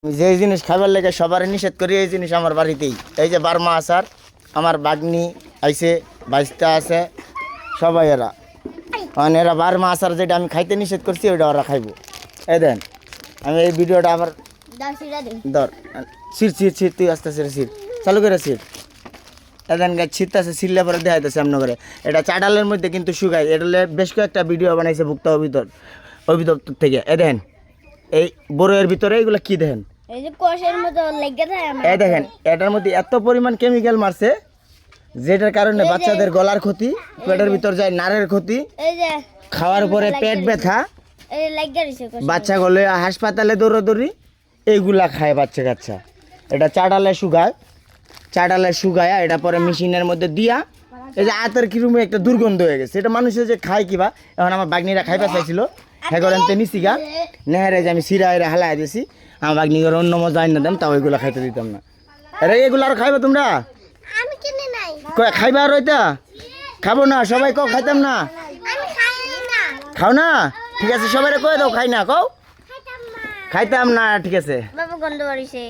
যে জিনিস খাবার লেগে সবার নিষেধ করি এই জিনিস আমার বাড়িতেই। এই যে বার্মা আচার, আমার বাগনি আইছে, বাইস্তা আছে, সবাই এরা মানে এরা বার্মা আচার যেটা আমি খাইতে নিষেধ করছি ওইটা ওরা খাইবো। এই দেন আমি এই ভিডিওটা আবার ধর ছিট ছিট ছিট, তুই আস্তে আস্তে ছিট চালু করে ছিট। এদেন গাছ ছিটতেছে, ছিটলে পরে দেখাইতেছে এমন করে। এটা চাটালের মধ্যে কিন্তু শুকায়। এটা বেশ কয়েকটা ভিডিও বানাইছে ভুক্ত অভিদপ্তর থেকে। এদেন এই বড়ের ভিতরে এইগুলো কি দেখেন, এই যে কোষের মতো লেগে যায়। এই দেখেন এটার মধ্যে এত পরিমাণ কেমিক্যাল মারছে যেটার কারণে বাচ্চাদের গলার ক্ষতি, পেটের ভিতর যায় নারের ক্ষতি, এই যে খাওয়ার পরে পেট ব্যথা, এই লাগা রইছে কোষ। বাচ্চা গলে হাসপাতালে দৌড়াদৌড়ি, এইগুলা খায় বাচ্চা কাচ্চা। এটা চাটালে শুকায়া এটা পরে মেশিনের মধ্যে দিয়া, এই যে আতের কিরুমে একটা দুর্গন্ধ হয়ে গেছে। এটা মানুষের যে খায় কিবা, এখন আমার বাগনিরা খাইবা চাইছিল, হ্যাঁ করেন তে নিছি গা নেহারে যে আমি সিরা এরা হালাই দিয়েছি। আমার বাগনিগর অন্য মজা আইন না দেন, তাও এগুলো খাইতে দিতাম না। আরে এগুলো আর খাইবা তোমরা? আমি কিনে নাই। খাইবা আর ওইটা খাবো না সবাই, কও খাইতাম না। আমি খাই না। খাও না, ঠিক আছে সবাই কয়ে দাও খাই না, কও খাইতাম না, ঠিক আছে। বাবা গন্ধ বাড়িছে।